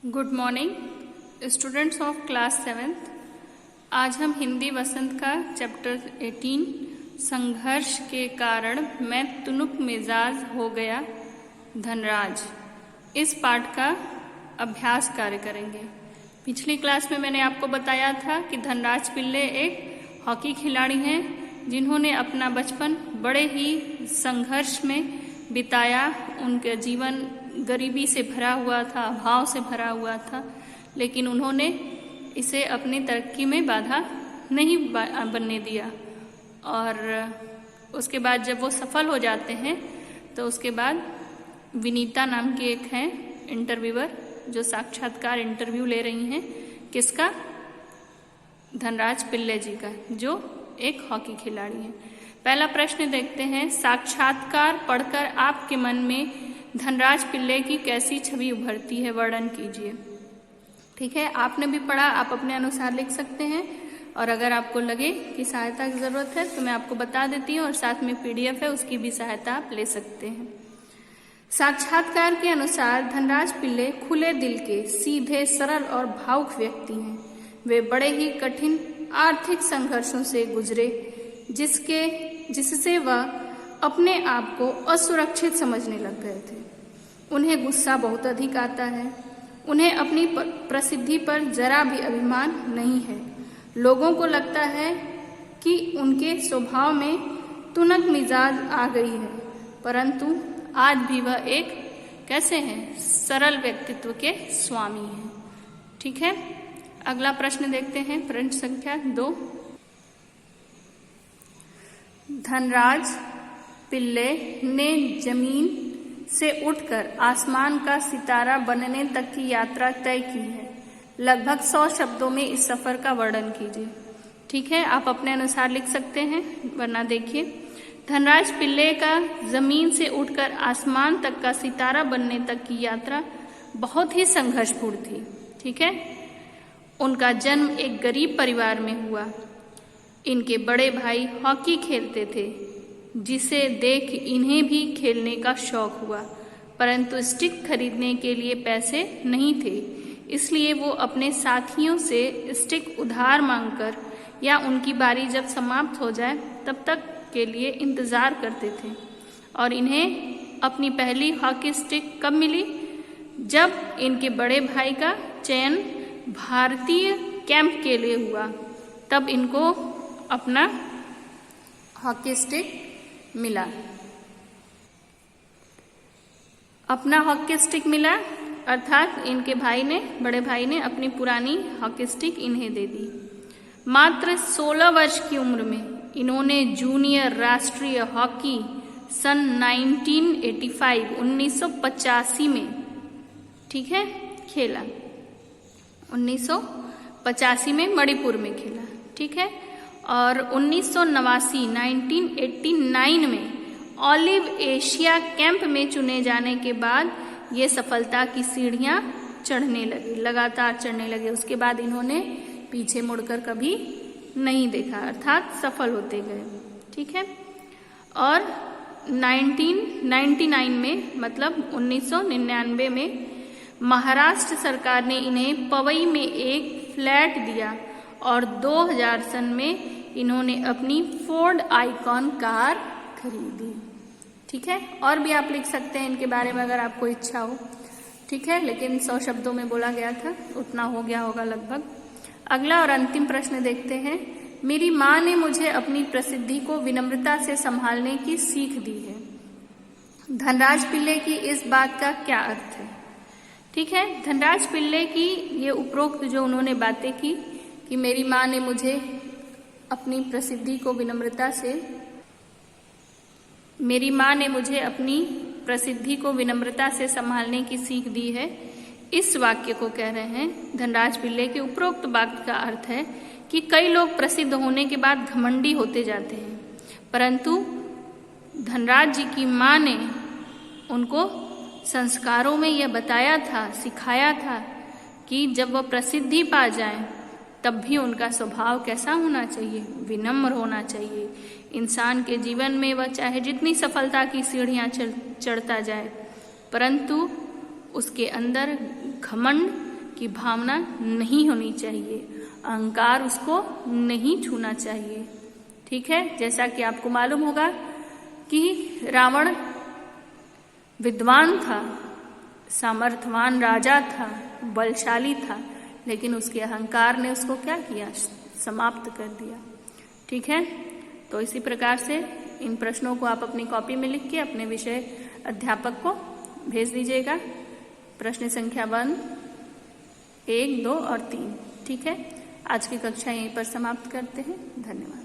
Good morning students of class 7th। आज हम हिंदी वसंत का चैप्टर 18 संघर्ष के कारण मैं तुनुक मिजाज हो गया धनराज, इस पाठ का अभ्यास कार्य करेंगे। पिछली क्लास में मैंने आपको बताया था कि धनराज पिल्ले एक हॉकी खिलाड़ी हैं जिन्होंने अपना बचपन बड़े ही संघर्ष में बिताया। उनका जीवन गरीबी से भरा हुआ था, अभाव से भरा हुआ था, लेकिन उन्होंने इसे अपनी तरक्की में बाधा नहीं बनने दिया। और उसके बाद जब वो सफल हो जाते हैं तो उसके बाद विनीता नाम की एक हैं इंटरव्यूअर जो साक्षात्कार इंटरव्यू ले रही हैं। किसका? धनराज पिल्ले जी का, जो एक हॉकी खिलाड़ी हैं। पहला प्रश्न देखते हैं। साक्षात्कार पढ़कर आपके मन में धनराज पिल्ले की कैसी छवि उभरती है, वर्णन कीजिए। ठीक है, आपने भी पढ़ा, आप अपने अनुसार लिख सकते हैं। और अगर आपको लगे कि सहायता की जरूरत है तो मैं आपको बता देती हूँ, और साथ में PDF है, उसकी भी सहायता आप ले सकते हैं। साक्षात्कार के अनुसार धनराज पिल्ले खुले दिल के, सीधे, सरल और भावुक व्यक्ति हैं। वे बड़े ही कठिन आर्थिक संघर्षों से गुजरे जिससे वह अपने आप को असुरक्षित समझने लग गए थे। उन्हें गुस्सा बहुत अधिक आता है। उन्हें अपनी प्रसिद्धि पर जरा भी अभिमान नहीं है। लोगों को लगता है कि उनके स्वभाव में तुनक मिजाज आ गई है, परंतु आज भी वह एक कैसे हैं, सरल व्यक्तित्व के स्वामी हैं। ठीक है, अगला प्रश्न देखते हैं। प्रश्न संख्या 2। धनराज पिल्ले ने जमीन से उठकर आसमान का सितारा बनने तक की यात्रा तय की है। लगभग 100 शब्दों में इस सफर का वर्णन कीजिए। ठीक है, आप अपने अनुसार लिख सकते हैं, वरना देखिए। धनराज पिल्ले का जमीन से उठकर आसमान तक का सितारा बनने तक की यात्रा बहुत ही संघर्षपूर्ण थी। ठीक है, उनका जन्म एक गरीब परिवार में हुआ। इनके बड़े भाई हॉकी खेलते थे, जिसे देख इन्हें भी खेलने का शौक हुआ, परंतु स्टिक खरीदने के लिए पैसे नहीं थे। इसलिए वो अपने साथियों से स्टिक उधार मांगकर या उनकी बारी जब समाप्त हो जाए तब तक के लिए इंतजार करते थे। और इन्हें अपनी पहली हॉकी स्टिक कब मिली? जब इनके बड़े भाई का चयन भारतीय कैंप के लिए हुआ, तब इनको अपना हॉकी स्टिक मिला। अपना हॉकी स्टिक मिला अर्थात इनके बड़े भाई ने अपनी पुरानी हॉकी स्टिक इन्हें दे दी। मात्र 16 वर्ष की उम्र में इन्होंने जूनियर राष्ट्रीय हॉकी सन 1985 में, ठीक है, खेला। 1985 में मणिपुर में खेला। ठीक है, और 1989 में ऑलिव एशिया कैंप में चुने जाने के बाद ये सफलता की सीढ़ियां लगातार चढ़ने लगे। उसके बाद इन्होंने पीछे मुड़कर कभी नहीं देखा, अर्थात सफल होते गए। ठीक है, और 1999 में, मतलब 1999 में महाराष्ट्र सरकार ने इन्हें पवई में एक फ्लैट दिया और 2000 सन में इन्होंने अपनी फोर्ड आइकॉन कार खरीदी। ठीक है, और भी आप लिख सकते हैं इनके बारे में अगर आपको इच्छा हो। ठीक है, लेकिन 100 शब्दों में बोला गया था, उतना हो गया होगा लगभग। अगला और अंतिम प्रश्न देखते हैं। मेरी माँ ने मुझे अपनी प्रसिद्धि को विनम्रता से संभालने की सीख दी है। धनराज पिल्ले की इस बात का क्या अर्थ है? ठीक है, धनराज पिल्ले की ये उपरोक्त जो उन्होंने बातें की कि मेरी माँ ने मुझे अपनी प्रसिद्धि को विनम्रता से संभालने की सीख दी है, इस वाक्य को कह रहे हैं। धनराज पिल्ले के उपरोक्त वाक्य का अर्थ है कि कई लोग प्रसिद्ध होने के बाद घमंडी होते जाते हैं, परंतु धनराज जी की माँ ने उनको संस्कारों में यह बताया था, सिखाया था कि जब वह प्रसिद्धि पा जाएं तब भी उनका स्वभाव कैसा होना चाहिए, विनम्र होना चाहिए। इंसान के जीवन में वह चाहे जितनी सफलता की सीढ़ियां चढ़ता जाए, परंतु उसके अंदर घमंड की भावना नहीं होनी चाहिए, अहंकार उसको नहीं छूना चाहिए। ठीक है, जैसा कि आपको मालूम होगा कि रावण विद्वान था, सामर्थवान राजा था, बलशाली था, लेकिन उसके अहंकार ने उसको क्या किया, समाप्त कर दिया। ठीक है, तो इसी प्रकार से इन प्रश्नों को आप अपनी कॉपी में लिख के अपने विषय अध्यापक को भेज दीजिएगा। प्रश्न संख्या 1, 1, 2 और 3। ठीक है, आज की कक्षा यहीं पर समाप्त करते हैं। धन्यवाद।